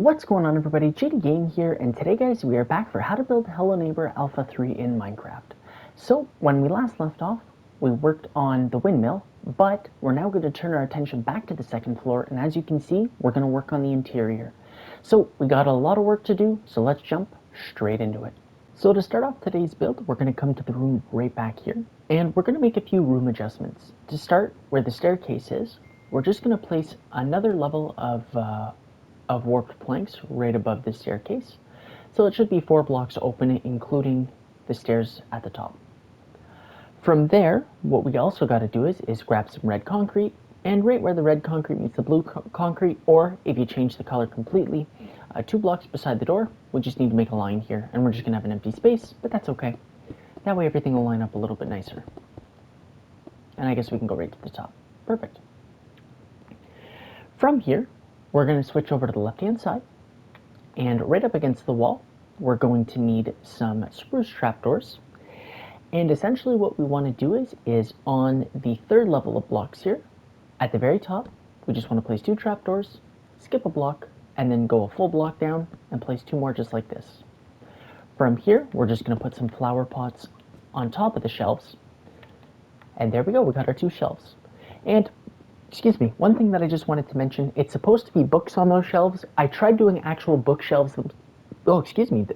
What's going on, everybody? JD Game here, and today guys we are back for how to build Hello Neighbor Alpha 3 in Minecraft. So when we last left off, we worked on the windmill, but we're now going to turn our attention back to the second floor, and as you can see, we're going to work on the interior. So we got a lot of work to do, so let's jump straight into it. So to start off today's build, we're going to come to the room right back here, and we're going to make a few room adjustments. To start, where the staircase is, we're just going to place another level of warped planks right above the staircase. So it should be 4 blocks open, including the stairs at the top. From there, what we also got to do is grab some red concrete, and right where the red concrete meets the blue concrete, or if you change the color completely, 2 blocks beside the door, we just need to make a line here, and we're just going to have an empty space, but that's okay. That way everything will line up a little bit nicer. And I guess we can go right to the top. Perfect. From here, we're going to switch over to the left-hand side, and right up against the wall, we're going to need some spruce trapdoors. And essentially what we want to do is on the third level of blocks here, at the very top, we just want to place 2 trapdoors, skip a block, and then go a full block down and place 2 more just like this. From here, we're just going to put some flower pots on top of the shelves. And there we go, we got our 2 shelves. And excuse me, one thing that I just wanted to mention, it's supposed to be books on those shelves. I tried doing actual bookshelves,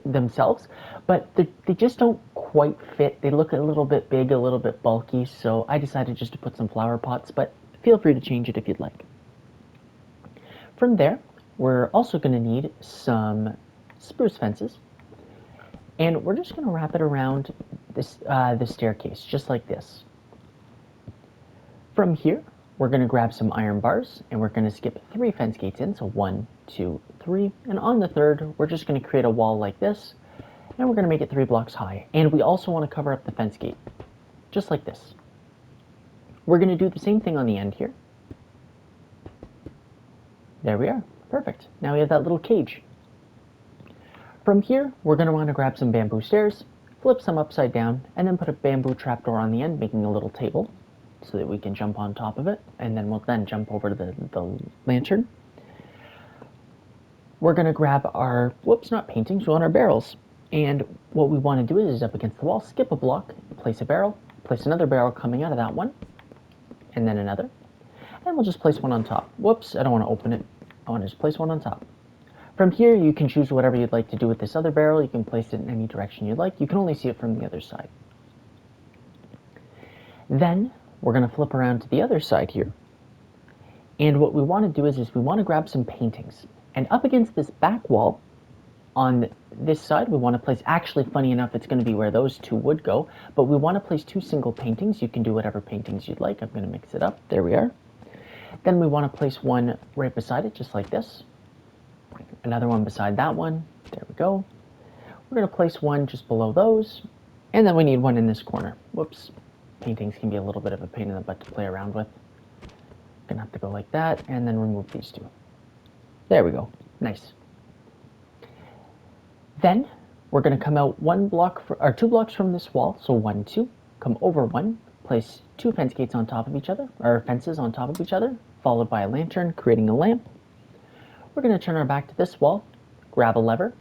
themselves, but they just don't quite fit. They look a little bit big, a little bit bulky, so I decided just to put some flower pots, but feel free to change it if you'd like. From there, we're also going to need some spruce fences, and we're just going to wrap it around this the staircase, just like this. From here, we're going to grab some iron bars, and we're going to skip 3 fence gates in, so 1, 2, 3, and on the third, we're just going to create a wall like this, and we're going to make it 3 blocks high. And we also want to cover up the fence gate, just like this. We're going to do the same thing on the end here. There we are. Perfect. Now we have that little cage. From here, we're going to want to grab some bamboo stairs, flip some upside down, and then put a bamboo trapdoor on the end, making a little table, so that we can jump on top of it, and then we'll then jump over to the lantern. We're going to grab our, not paintings, we want our barrels. And what we want to do is up against the wall, skip a block, place a barrel, place another barrel coming out of that one, and then another. And we'll just place one on top. Whoops, I don't want to open it. I want to just place one on top. From here, you can choose whatever you'd like to do with this other barrel. You can place it in any direction you'd like. You can only see it from the other side. Then, we're going to flip around to the other side here. And what we want to do is we want to grab some paintings. And up against this back wall, on this side, we want to place, actually funny enough, it's going to be where those 2 would go, but we want to place 2 single paintings. You can do whatever paintings you'd like. I'm going to mix it up. There we are. Then we want to place one right beside it, just like this. Another one beside that one. There we go. We're going to place one just below those. And then we need one in this corner. Whoops. Paintings can be a little bit of a pain in the butt to play around with. Gonna have to go like that, and then remove these 2. There we go. Nice. Then we're going to come out 1 block or 2 blocks from this wall, so 1, 2. Come over 1, place 2 fence gates on top of each other, or fences on top of each other, followed by a lantern, creating a lamp. We're going to turn our back to this wall, grab a lever,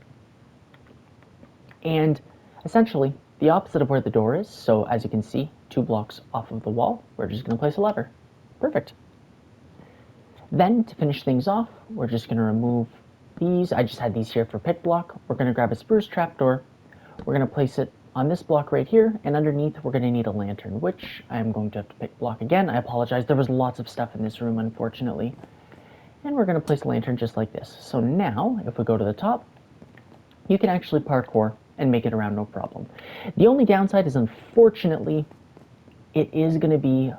and essentially the opposite of where the door is. So as you can see, 2 blocks off of the wall, we're just going to place a lever. Perfect. Then to finish things off, we're just going to remove these. I just had these here for pick block. We're going to grab a spruce trapdoor. We're going to place it on this block right here, and underneath we're going to need a lantern, which I'm going to have to pick block again. I apologize. There was lots of stuff in this room, unfortunately. And we're going to place a lantern just like this. So now, if we go to the top, you can actually parkour and make it around no problem. The only downside is, unfortunately, it is going to be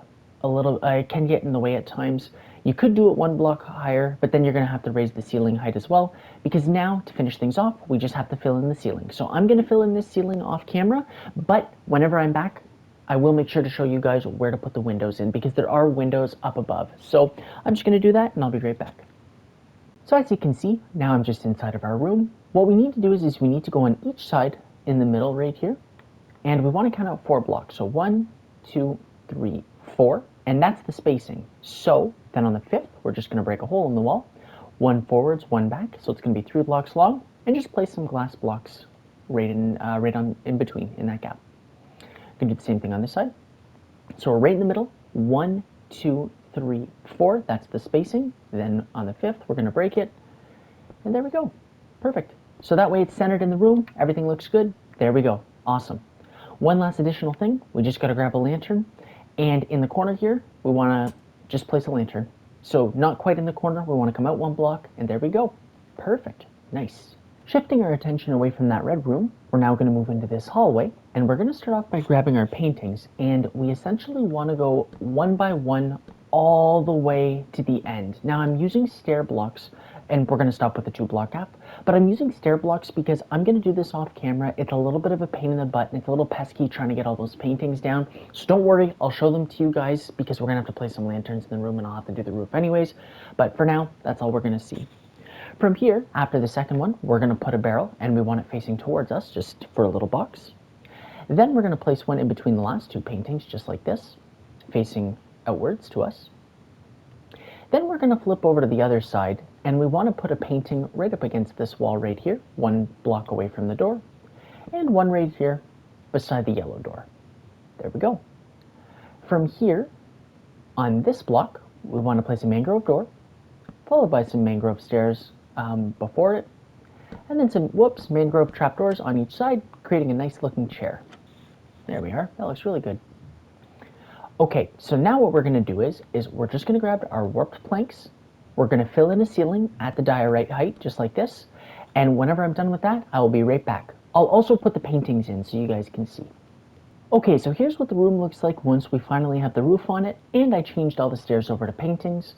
a little, it can get in the way at times. You could do it 1 block higher, but then you're going to have to raise the ceiling height as well, because now, to finish things off, we just have to fill in the ceiling. So I'm going to fill in this ceiling off camera, but whenever I'm back, I will make sure to show you guys where to put the windows in, because there are windows up above. So I'm just going to do that, and I'll be right back. So as you can see, now I'm just inside of our room. What we need to do is we need to go on each side in the middle right here, and we want to count out 4 blocks. So 1, 2, 3, 4, and that's the spacing. So then on the 5th, we're just going to break a hole in the wall. one forwards, one back, so it's going to be 3 blocks long, and just place some glass blocks right in between in that gap. Going to do the same thing on this side. So we're right in the middle. 1, 2, 3, 4. That's the spacing. Then on the 5th, we're going to break it, and there we go. Perfect. So that way it's centered in the room. Everything looks good. There we go. Awesome. One last additional thing. We just got to grab a lantern, and in the corner here, we want to just place a lantern. So not quite in the corner. We want to come out 1 block, and there we go. Perfect. Nice. Shifting our attention away from that red room, we're now going to move into this hallway, and we're going to start off by grabbing our paintings, and we essentially want to go one by one all the way to the end. Now I'm using stair blocks, and we're going to stop with the 2 block gap, but I'm using stair blocks because I'm going to do this off camera. It's a little bit of a pain in the butt, and it's a little pesky trying to get all those paintings down, so don't worry, I'll show them to you guys because we're going to have to place some lanterns in the room, and I'll have to do the roof anyways, but for now, that's all we're going to see. From here, after the second one, we're going to put a barrel, and we want it facing towards us, just for a little box. Then we're going to place one in between the last 2 paintings, just like this, facing outwards to us. Then we're going to flip over to the other side, and we want to put a painting right up against this wall right here, 1 block away from the door, and one right here beside the yellow door. There we go. From here, on this block, we want to place a mangrove door, followed by some mangrove stairs before it, and then some, mangrove trapdoors on each side, creating a nice looking chair. There we are. That looks really good. Okay, so now what we're going to do is we're just going to grab our warped planks. We're going to fill in a ceiling at the diorite height, just like this. And whenever I'm done with that, I will be right back. I'll also put the paintings in so you guys can see. Okay, so here's what the room looks like once we finally have the roof on it, and I changed all the stairs over to paintings.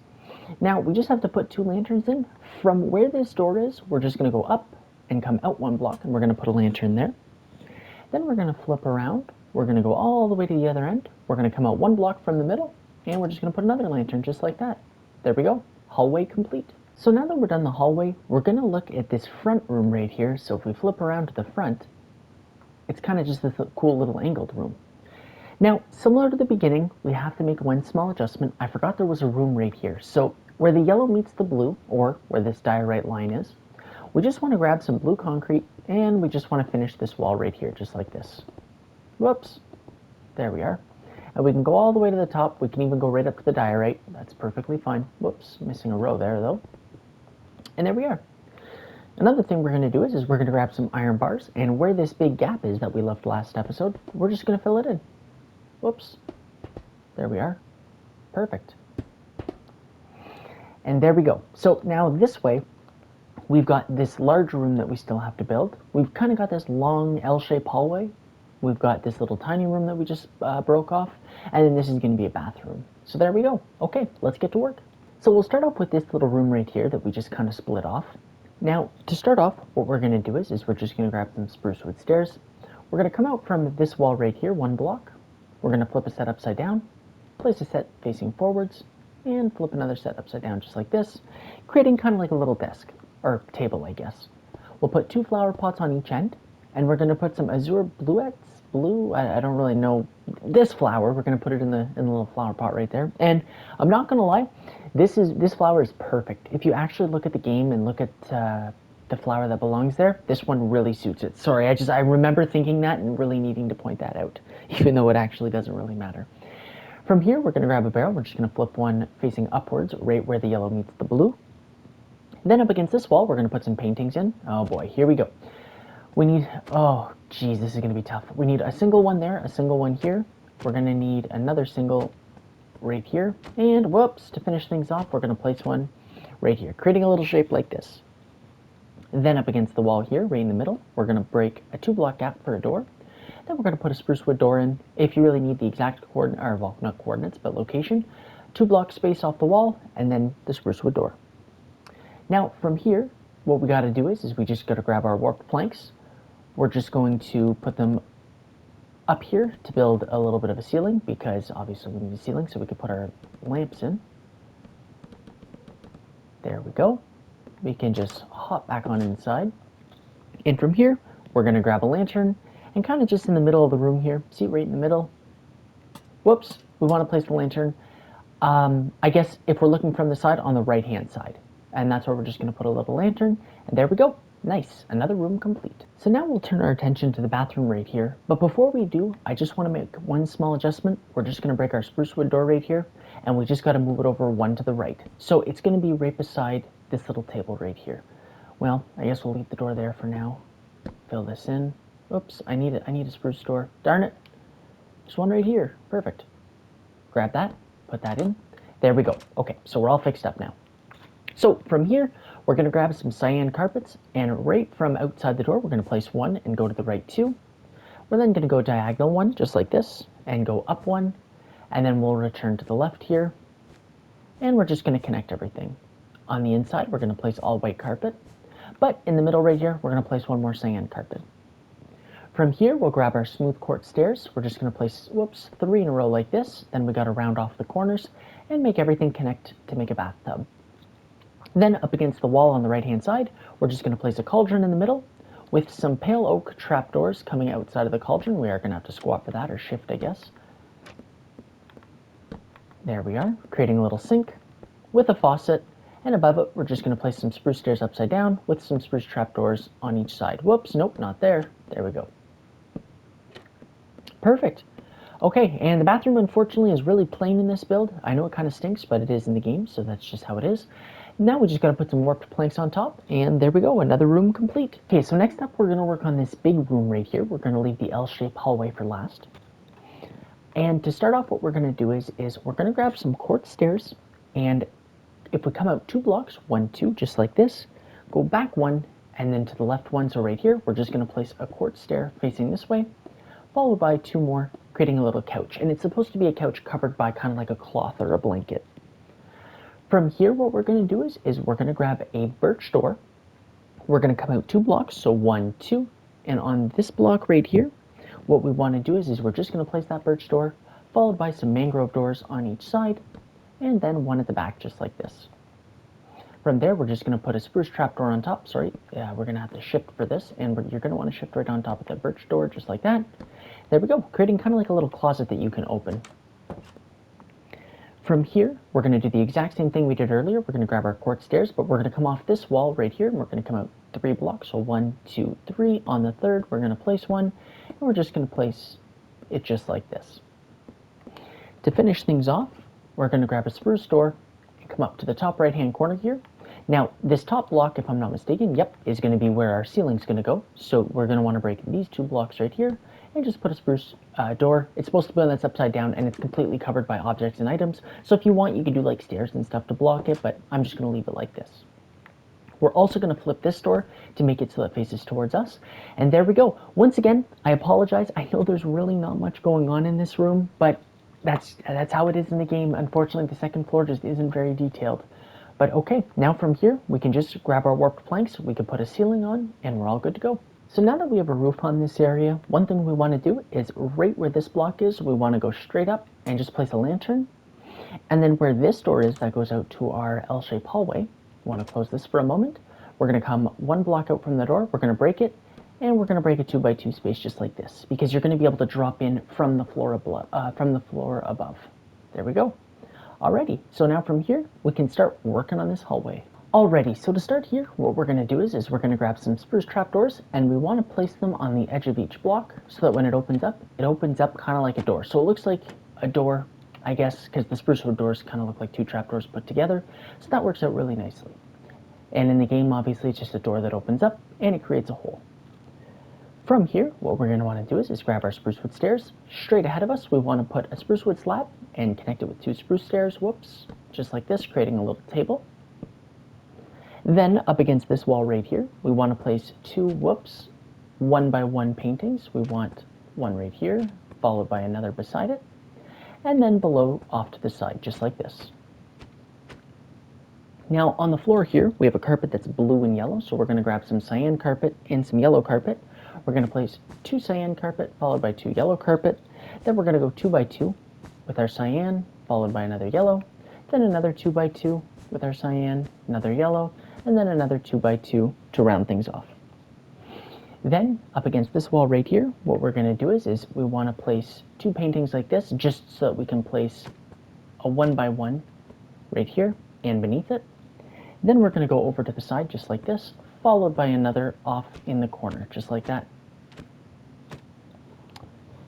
Now, we just have to put 2 lanterns in. From where this door is, we're just going to go up and come out 1 block, and we're going to put a lantern there. Then we're going to flip around. We're going to go all the way to the other end. We're going to come out 1 block from the middle, and we're just going to put another lantern just like that. There we go. Hallway complete. So now that we're done the hallway, we're going to look at this front room right here. So if we flip around to the front, it's kind of just this cool little angled room. Now, similar to the beginning, we have to make one small adjustment. I forgot there was a room right here. So where the yellow meets the blue, or where this diorite line is, we just want to grab some blue concrete, and we just want to finish this wall right here, just like this. Whoops. There we are. And we can go all the way to the top. We can even go right up to the diorite. That's perfectly fine. Whoops, missing a row there, though. And there we are. Another thing we're going to do is we're going to grab some iron bars, and where this big gap is that we left last episode, we're just going to fill it in. Whoops. There we are. Perfect. And there we go. So now this way, we've got this large room that we still have to build. We've kind of got this long L-shaped hallway. We've got this little tiny room that we just broke off, and then this is going to be a bathroom. So there we go. Okay, let's get to work. So we'll start off with this little room right here that we just kind of split off. Now, to start off, what we're going to do is we're just going to grab some spruce wood stairs. We're going to come out from this wall right here, 1 block. We're going to flip a set upside down, place a set facing forwards, and flip another set upside down just like this, creating kind of like a little desk, or table, I guess. We'll put 2 flower pots on each end, and we're going to put some azure blue, I don't really know, this flower, we're going to put it in the little flower pot right there. And I'm not going to lie, this flower is perfect. If you actually look at the game and look at the flower that belongs there, this one really suits it. Sorry, I remember thinking that and really needing to point that out, even though it actually doesn't really matter. From here, we're going to grab a barrel. We're just going to flip one facing upwards, right where the yellow meets the blue. Then up against this wall, we're going to put some paintings in. Oh boy, here we go. We need, oh geez, this is going to be tough. We need a single one there, a single one here. We're going to need another single right here. And whoops, to finish things off, we're going to place one right here, creating a little shape like this. Then up against the wall here, right in the middle, we're going to break a 2 block gap for a door. Then we're going to put a spruce wood door in. If you really need the exact coordinate, or well, not coordinates, but location, 2 block space off the wall, and then the spruce wood door. Now from here, what we got to do is we just got to grab our warped planks. We're just going to put them up here to build a little bit of a ceiling, because obviously we need a ceiling so we can put our lamps in. There we go. We can just hop back on inside. And from here, we're going to grab a lantern, and kind of just in the middle of the room here, see right in the middle. Whoops, we want to place the lantern, I guess if we're looking from the side, on the right-hand side. and that's where we're just going to put a little lantern, and there we go. Nice, another room complete. So now we'll turn our attention to the bathroom right here, but before we do, I just want to make one small adjustment. We're just going to break our spruce wood door right here, and we just got to move it over one to the right. So it's going to be right beside this little table right here. Well, I guess we'll leave the door there for now. Fill this in. Oops, I need a spruce door. Darn it. There's one right here. Perfect. Grab that, put that in. There we go. Okay, so we're all fixed up now. So from here, we're going to grab some cyan carpets, and right from outside the door, we're going to place one and go to the right two. We're then going to go diagonal one, just like this, and go up one, and then we'll return to the left here, and we're just going to connect everything. On the inside, we're going to place all white carpet, but in the middle right here, we're going to place one more cyan carpet. From here, we'll grab our smooth quartz stairs. We're just going to place, 3 in a row like this. Then we got to round off the corners and make everything connect to make a bathtub. Then up against the wall on the right-hand side, we're just going to place a cauldron in the middle with some pale oak trapdoors coming outside of the cauldron. We are going to have to squat for that, or shift, I guess. There we are, creating a little sink with a faucet, and above it, we're just going to place some spruce stairs upside down with some spruce trapdoors on each side. Whoops, nope, not there. There we go. Perfect. Okay, and the bathroom unfortunately is really plain in this build. I know it kind of stinks, but it is in the game, so that's just how it is. Now we just got to put some warped planks on top, and there we go, another room complete. Okay, so next up we're going to work on this big room right here. We're going to leave the L-shaped hallway for last. And to start off, what we're going to do is we're going to grab some quartz stairs, and if we come out 2 blocks, 1, 2, just like this, go back 1, and then to the left 1, so right here, we're just going to place a quartz stair facing this way, followed by 2 more, creating a little couch. And it's supposed to be a couch covered by kind of like a cloth or a blanket. From here, what we're going to do is we're going to grab a birch door. We're going to come out 2 blocks, so 1, 2, and on this block right here, what we want to do is we're just going to place that birch door, followed by some mangrove doors on each side, and then one at the back, just like this. From there, we're just going to put a spruce trapdoor on top. Sorry, we're going to have to shift for this, and you're going to want to shift right on top of that birch door, just like that. There we go, creating kind of like a little closet that you can open. From here, we're going to do the exact same thing we did earlier. We're going to grab our quartz stairs, but we're going to come off this wall right here, and we're going to come out 3 blocks. So 1, 2, 3. On the third, we're going to place one, and we're just going to place it just like this. To finish things off, we're going to grab a spruce door and come up to the top right-hand corner here. Now, this top block, if I'm not mistaken, is going to be where our ceiling's going to go. So we're going to want to break these 2 blocks right here and just put a spruce door. It's supposed to be one that's upside down, and it's completely covered by objects and items. So if you want, you can do like stairs and stuff to block it, but I'm just going to leave it like this. We're also going to flip this door to make it so it faces towards us. And there we go. Once again, I apologize. I know there's really not much going on in this room, but that's how it is in the game. Unfortunately, the second floor just isn't very detailed. But okay, now from here, we can just grab our warped planks, we can put a ceiling on, and we're all good to go. So now that we have a roof on this area, one thing we want to do is right where this block is, we want to go straight up and just place a lantern. And then where this door is that goes out to our L-shaped hallway, we want to close this for a moment. We're going to come 1 block out from the door, we're going to break it, and we're going to break a 2x2 space just like this, because you're going to be able to drop in from the floor above. There we go. Alrighty, so now from here, we can start working on this hallway. Alrighty, so to start here, what we're going to do is we're going to grab some spruce trapdoors, and we want to place them on the edge of each block, so that when it opens up kind of like a door. So it looks like a door, I guess, because the spruce wood doors kind of look like 2 trapdoors put together, so that works out really nicely. And in the game, obviously, it's just a door that opens up, and it creates a hole. From here, what we're going to want to do is grab our spruce wood stairs. Straight ahead of us, we want to put a spruce wood slab and connect it with 2 spruce stairs, just like this, creating a little table. Then up against this wall right here, we want to place 2, 1x1 paintings. We want one right here, followed by another beside it, and then below off to the side, just like this. Now on the floor here, we have a carpet that's blue and yellow, so we're going to grab some cyan carpet and some yellow carpet. We're going to place 2 cyan carpet, followed by 2 yellow carpet. Then we're going to go 2x2 with our cyan, followed by another yellow. Then another 2x2 with our cyan, another yellow, and then another 2x2 to round things off. Then, up against this wall right here, what we're going to do is we want to place 2 paintings like this, just so that we can place a 1x1 right here and beneath it. Then we're going to go over to the side just like this, followed by another off in the corner, just like that.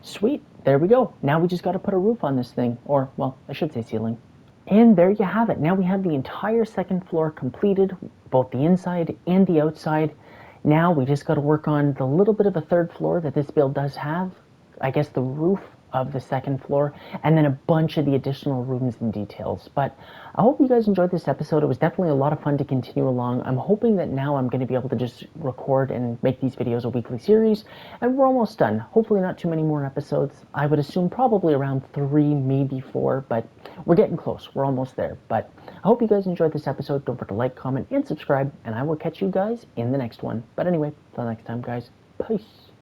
Sweet, there we go. Now we just got to put a roof on this thing, or, well, I should say ceiling. And there you have it. Now we have the entire second floor completed, both the inside and the outside. Now we just got to work on the little bit of a third floor that this build does have. I guess the roof of the second floor, and then a bunch of the additional rooms and details. But I hope you guys enjoyed this episode. It was definitely a lot of fun to continue along. I'm hoping that now I'm going to be able to just record and make these videos a weekly series, and we're almost done. Hopefully not too many more episodes. I would assume probably around 3, maybe 4, but we're getting close. We're almost there. But I hope you guys enjoyed this episode. Don't forget to like, comment, and subscribe, and I will catch you guys in the next one. But anyway, till next time, guys, peace.